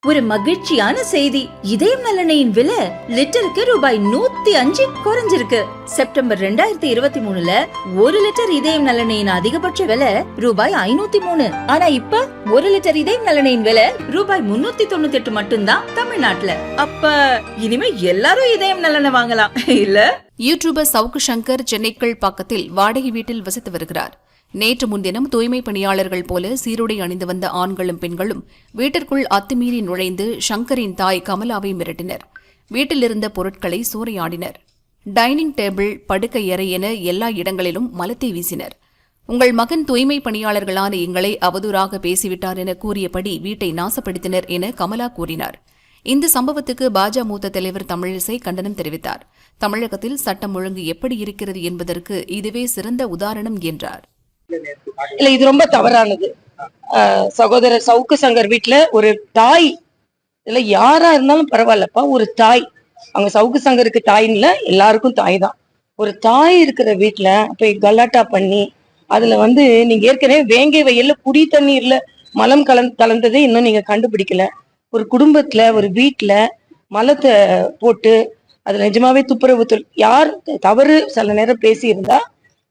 ஒரு மகிழ்ச்சியான செய்தி. இதயம் நலனையின் விலை லிட்டருக்கு ரூபாய் 105 குறைஞ்சிருக்கு. செப்டம்பர் 2023ல 1 லிட்டர் இதயம் நலனையின் அதிகபட்ச விலை ரூபாய் 503. ஆனா இப்ப 1 லிட்டர் இதயம் நலனையின் விலை ரூபாய் 398 மட்டும்தான் தமிழ்நாட்டுல. அப்ப இனிமே எல்லாரும் இதயம் நலனை வாங்கலாம் இல்ல? யூடியூபர் சவுக்கு சங்கர் சென்னைக்குள் பக்கத்தில் வாடகை வீட்டில் வசித்து வருகிறார். நேற்று முன்தினம் தூய்மை பணியாளர்கள் போல சீருடை அணிந்து வந்த ஆண்களும் பெண்களும் வீட்டிற்குள் அத்துமீறி நுழைந்து சங்கரின் தாய் கமலாவை மிரட்டினர். வீட்டிலிருந்த பொருட்களை சூறையாடினர். டைனிங் டேபிள், படுக்கை அறை என எல்லா இடங்களிலும் மலத்தை வீசினர். உங்கள் மகன் தூய்மை பணியாளர்களான எங்களை அவதூறாக பேசிவிட்டார் என கூறியபடி வீட்டை நாசப்படுத்தினர் என கமலா கூறினார். இந்த சம்பவத்துக்கு பாஜக மூத்த தலைவர் தமிழிசை கண்டனம் தெரிவித்தார். தமிழகத்தில் சட்டம் ஒழுங்கு எப்படி இருக்கிறது என்பதற்கு இதுவே சிறந்த உதாரணம் என்றார். இல்ல, இது ரொம்ப தவறானது. சகோதரர் சவுக்கு சங்கர் வீட்டுல ஒரு தாய், இல்ல யாரா இருந்தாலும் பரவாயில்லப்பா, ஒரு தாய், அவங்க சவுக்கு சங்கருக்கு தாயின்ல எல்லாருக்கும் தாய் தான். ஒரு தாய் இருக்கிற வீட்டுல போய் கலாட்டா பண்ணி அதுல நீங்க ஏற்கனவே வேங்கை வயல்ல குடி தண்ணீர்ல மலம் கலந்ததே இன்னும் நீங்க கண்டுபிடிக்கல. ஒரு குடும்பத்துல ஒரு வீட்டுல மலத்தை போட்டு அது நிஜமாவே துப்புரவு யார் தவறு சில நேரம் பேசி இருந்தா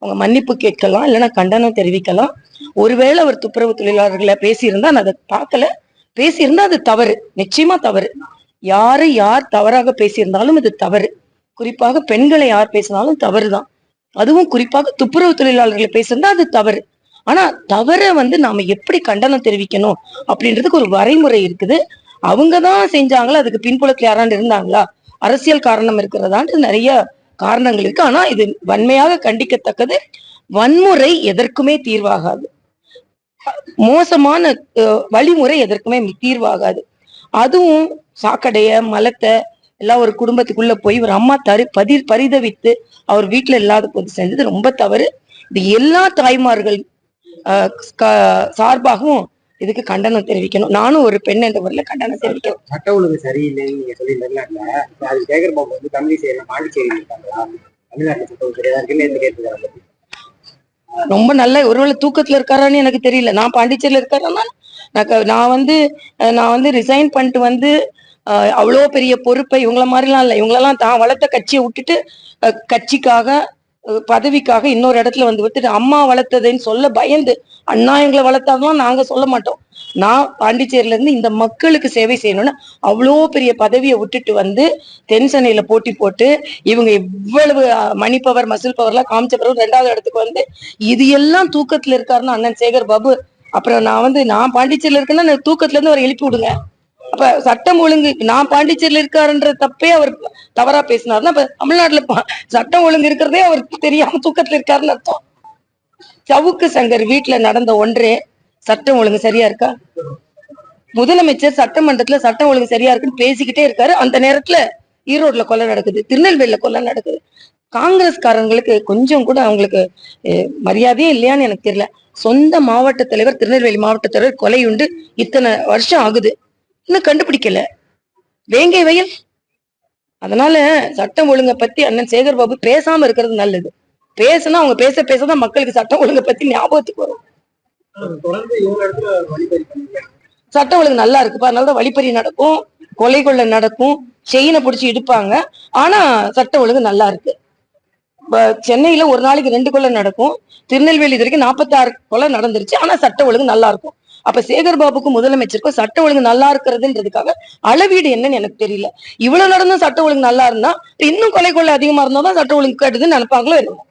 அவங்க மன்னிப்பு கேட்கலாம், இல்லைன்னா கண்டனம் தெரிவிக்கலாம். ஒருவேளை அவர் துப்புரவு தொழிலாளர்களை பேசியிருந்தா நான் அதை பார்க்கல, பேசியிருந்தா அது தவறு, நிச்சயமா தவறு. யார் தவறாக பேசியிருந்தாலும் அது தவறு. குறிப்பாக பெண்களை யார் பேசினாலும் தவறுதான். அதுவும் குறிப்பாக துப்புரவு தொழிலாளர்களை பேசியிருந்தா அது தவறு. ஆனா தவறை நாம எப்படி கண்டனம் தெரிவிக்கணும் அப்படின்றதுக்கு ஒரு வரைமுறை இருக்குது. அவங்கதான் செஞ்சாங்களா, அதுக்கு பின்புலத்துல யாராண்டு இருந்தாங்களா, அரசியல் காரணம் இருக்கிறதான்னு நிறைய காரணங்கள் இருக்கு. ஆனா இது வன்மையாக கண்டிக்கத்தக்கது. வன்முறை எதற்குமே தீர்வாகாது, மோசமான வழிமுறை எதற்குமே தீர்வாகாது. அதுவும் சாக்கடைய மலத்தை எல்லாம் ஒரு குடும்பத்துக்குள்ள போய் ஒரு அம்மா பரிதவித்து அவர் வீட்டுல இல்லாத போது செஞ்சது ரொம்ப தவறு. இது எல்லா தாய்மார்கள் சார்பாகவும் இதுக்கு கண்டனம் தெரிவிக்கணும். நானும் ஒரு பெண் என்ற முறையில கண்டனம் தெரிவிக்கணும். சட்ட ஒழுங்கு சரியில்லைன்னு நீங்க சொல்லியிருந்தீங்க. அது சேகர் பாபு தமிழிசையில பாண்டிச்சேரி இருக்காங்களா, தமிழ்நாட்டுல சட்ட ஒழுங்கு சரியா இருக்குன்னு கேட்டுருக்காங்க. ரொம்ப நல்ல, ஒருவேளை தூக்கத்துல இருக்காரான்னு எனக்கு தெரியல. நான் பாண்டிச்சேரியில இருக்காரன்னா நான் ரிசைன் பண்ணிட்டு அவ்வளோ பெரிய பொறுப்பை இவங்கள மாதிரிலாம் இல்லை. இவங்களெல்லாம் தான் வளர்த்த கட்சியை விட்டுட்டு கட்சிக்காக பதவிக்காக இன்னொரு இடத்துல விட்டுட்டு அம்மா வளர்த்ததுன்னு சொல்ல பயந்து, அண்ணா எங்களை வளர்த்தாதான் நாங்க சொல்ல மாட்டோம். நான் பாண்டிச்சேரியில இருந்து இந்த மக்களுக்கு சேவை செய்யணும்னு அவ்வளோ பெரிய பதவியை விட்டுட்டு தென் சென்னையில போட்டி போட்டு இவங்க இவ்வளவு மணி பவர் மசில் பவர்லாம் காமிச்ச பிறகு 2வது இடத்துக்கு இது எல்லாம் தூக்கத்துல இருக்காருன்னா அண்ணன் சேகர் பாபு. அப்புறம் நான் பாண்டிச்சேரியில இருக்கேன்னா தூக்கத்துல இருந்து அவரை எழுப்பி விடுங்க. அப்ப சட்டம் ஒழுங்கு, நான் பாண்டிச்சேரியில இருக்காருன்ற தப்பே அவர் தவறா பேசினாருன்னா அப்ப தமிழ்நாட்டுல சட்டம் ஒழுங்கு இருக்கிறதே அவருக்கு தெரியாம தூக்கத்துல இருக்காருன்னு அர்த்தம். சவுக்கு சங்கர் வீட்டுல நடந்த ஒன்றே சட்டம் ஒழுங்கு சரியா இருக்கா? முதலமைச்சர் சட்டமன்றத்துல சட்டம் ஒழுங்கு சரியா இருக்குன்னு பேசிக்கிட்டே இருக்காரு. அந்த நேரத்துல ஈரோட்ல கொலை நடக்குது, திருநெல்வேலியில கொலை நடக்குது. காங்கிரஸ்காரங்களுக்கு கொஞ்சம் கூட அவங்களுக்கு மரியாதையே இல்லையான்னு எனக்கு தெரியல. சொந்த மாவட்ட தலைவர், திருநெல்வேலி மாவட்ட தலைவர் கொலையுண்டு இத்தனை வருஷம் ஆகுது, இன்னும் கண்டுபிடிக்கல. வேங்கை வயல். அதனால சட்டம் ஒழுங்கை பத்தி அண்ணன் சேகர் பாபு பேசாம இருக்கிறது நல்லது. பேசுனா அவங்க பேசதான் மக்களுக்கு சட்டம் ஒழுங்கை பத்தி ஞாபகத்துக்கு வரும். சட்டம் ஒழுங்கு நல்லா இருக்குப்பா, அதனாலதான் வழிப்பறி நடக்கும், கொலை கொள்ளை நடக்கும், செயினை பிடிச்சி இடுப்பாங்க. ஆனா சட்டம் ஒழுங்கு நல்லா இருக்கு. சென்னையில ஒரு நாளைக்கு 2 கொலை நடக்கும், திருநெல்வேலி இது வரைக்கும் 46 கொலை நடந்துருச்சு. ஆனா சட்டம் ஒழுங்கு நல்லா இருக்கும். அப்ப சேகர் பாபுக்கும் முதலமைச்சருக்கும் சட்ட ஒழுங்கு நல்லா இருக்கிறதுன்றதுக்காக அளவீடு என்னன்னு எனக்கு தெரியல. இவ்வளவு நடந்தும் சட்ட ஒழுங்கு நல்லா இருந்தா இன்னும் கொலை கொள்ளை அதிகமா இருந்தாதான் சட்ட ஒழுங்கு கேட்டதுன்னு நினைப்பாங்களோ என்னமோ.